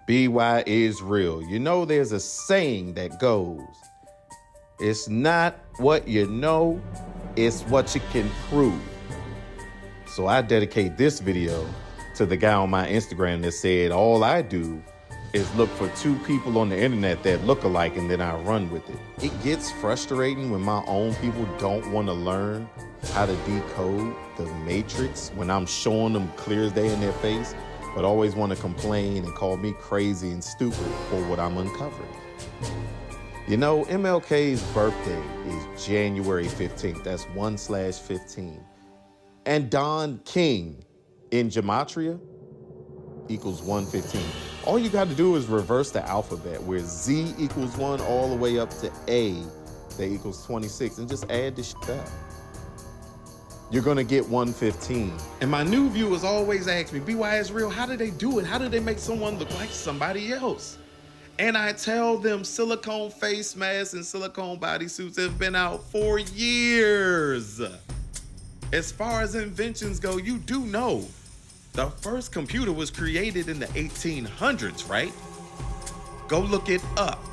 BY is real. You know, there's a saying that goes, it's not what you know, it's what you can prove. So I dedicate this video to the guy on my Instagram that said, all I do is look for two people on the internet that look alike and then I run with it. It gets frustrating when my own people don't want to learn how to decode the matrix when I'm showing them clear as day in their face, but always want to complain and call me crazy and stupid for what I'm uncovering. You know, MLK's birthday is January 15th. That's 1/15. And Don King in Gematria equals 115. All you got to do is reverse the alphabet where Z equals 1 all the way up to A that equals 26 and just add this shit up. You're gonna get 115. And my new viewers always ask me, BY is real, how do they do it? How do they make someone look like somebody else? And I tell them silicone face masks and silicone bodysuits have been out for years. As far as inventions go, you do know the first computer was created in the 1800s, right? Go look it up.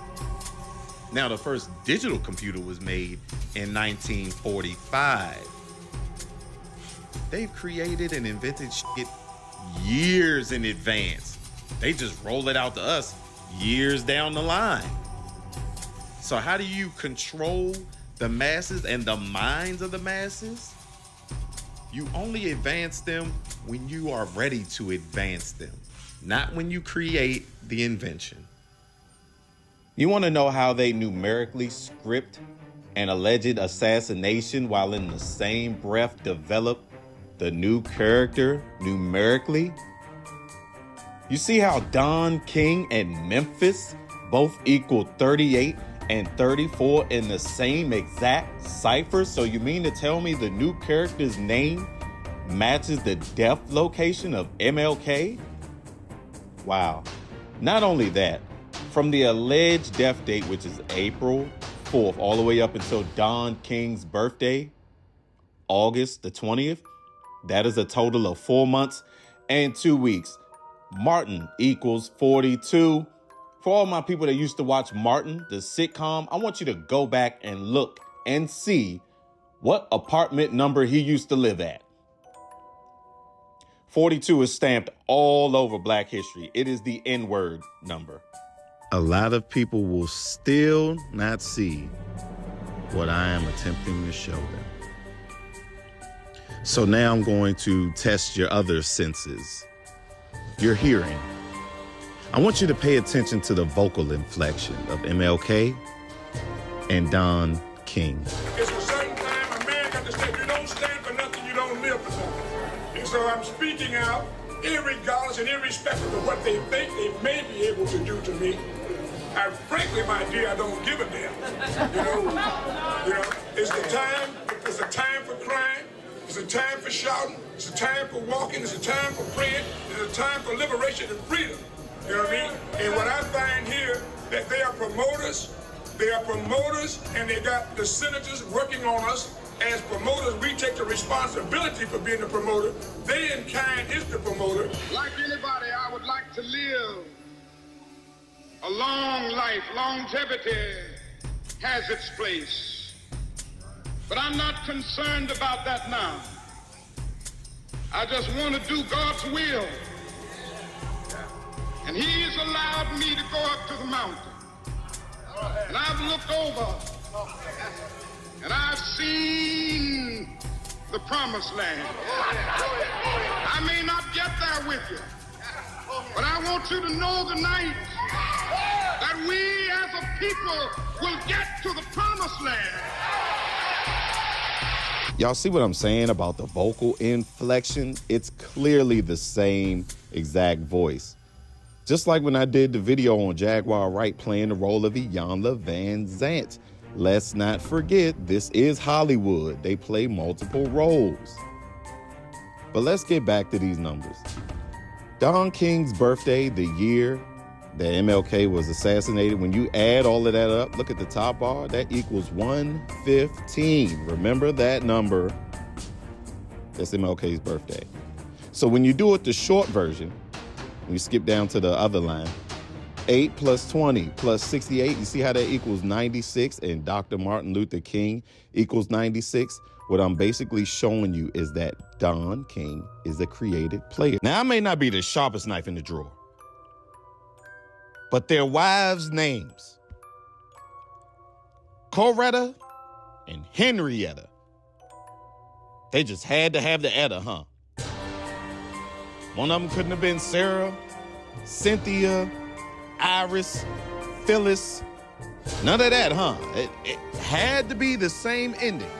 Now, the first digital computer was made in 1945. They've created and invented shit years in advance. They just roll it out to us years down the line. So how do you control the masses and the minds of the masses? You only advance them when you are ready to advance them, not when you create the invention. You want to know how they numerically script an alleged assassination while in the same breath develop the new character numerically? You see how Don King and Memphis both equal 38 and 34 in the same exact cipher? So you mean to tell me the new character's name matches the death location of MLK? Wow. Not only that, from the alleged death date, which is April 4th, all the way up until Don King's birthday, August the 20th, that is a total of 4 months and 2 weeks. Martin equals 42. For all my people that used to watch Martin, the sitcom, I want you to go back and look and see what apartment number he used to live at. 42 is stamped all over Black history. It is the N-word number. A lot of people will still not see what I am attempting to show them. So now I'm going to test your other senses. Your hearing. I want you to pay attention to the vocal inflection of MLK and Don King. It's a certain time a man got to say, you don't stand for nothing, you don't live for something. And so I'm speaking out, irregardless and irrespective of what they think they may be able to do to me. I frankly, my dear, I don't give a damn. You know, it's a time for crying. It's a time for shouting. It's a time for walking. It's a time for praying. It's a time for liberation and freedom. You know what I mean? And what I find here, that they are promoters. They are promoters, and they got the senators working on us. As promoters, we take the responsibility for being the promoter. They in kind is the promoter. Like anybody, I would like to live a long life. Longevity has its place. But I'm not concerned about that now. I just want to do God's will. And He's allowed me to go up to the mountain. And I've looked over and I've seen the promised land. I may not get there with you, but I want you to know tonight that we as a people will get to the promised land. Y'all see what I'm saying about the vocal inflection? It's clearly the same exact voice. Just like when I did the video on Jaguar Wright playing the role of Iyanla Vanzant. Let's not forget, this is Hollywood. They play multiple roles. But let's get back to these numbers. Don King's birthday, the year that MLK was assassinated, when you add all of that up, look at the top bar, that equals 115. Remember that number. That's MLK's birthday. So when you do it the short version, when you skip down to the other line, 8 plus 20 plus 68. You see how that equals 96, and Dr. Martin Luther King equals 96? What I'm basically showing you is that Don King is a created player. Now, I may not be the sharpest knife in the drawer, but their wives' names, Coretta and Henrietta, they just had to have the Etta, huh? One of them couldn't have been Sarah, Cynthia, Iris, Phyllis. None of that, huh? It had to be the same ending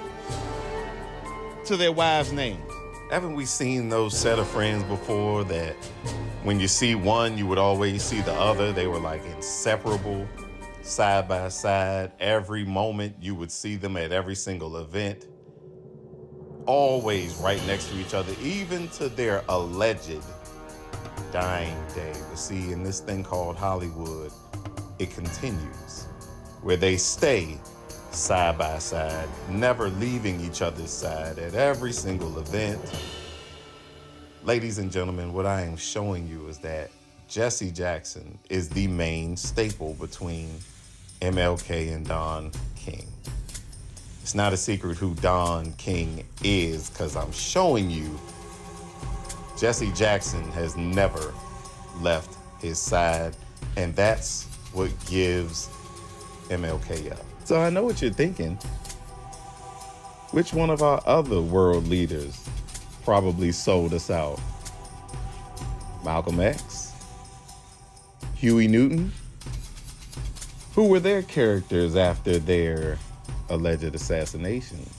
to their wives' names. Haven't we seen those set of friends before that when you see one, you would always see the other? They were like inseparable, side by side. Every moment you would see them at every single event. Always right next to each other, even to their alleged dying day. But see, in this thing called Hollywood, it continues, where they stay side by side, never leaving each other's side at every single event. Ladies and gentlemen, what I am showing you is that Jesse Jackson is the main staple between MLK and Don King. It's not a secret who Don King is, because I'm showing you Jesse Jackson has never left his side, and that's what gives MLK up. So I know what you're thinking. Which one of our other world leaders probably sold us out? Malcolm X? Huey Newton? Who were their characters after their alleged assassinations?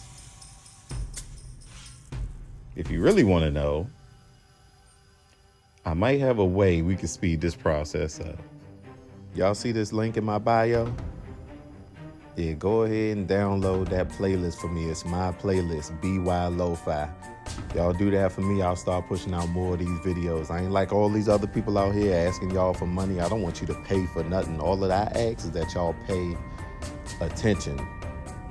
If you really want to know, I might have a way we can speed this process up. Y'all see this link in my bio? Yeah, go ahead and download that playlist for me. It's my playlist, BY Lo-Fi. Y'all do that for me, I'll start pushing out more of these videos. I ain't like all these other people out here asking y'all for money. I don't want you to pay for nothing. All that I ask is that y'all pay attention.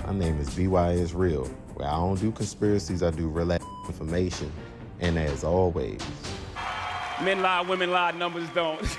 My name is BY Is Real. Where I don't do conspiracies, I do real information. And as always, men lie, women lie, numbers don't.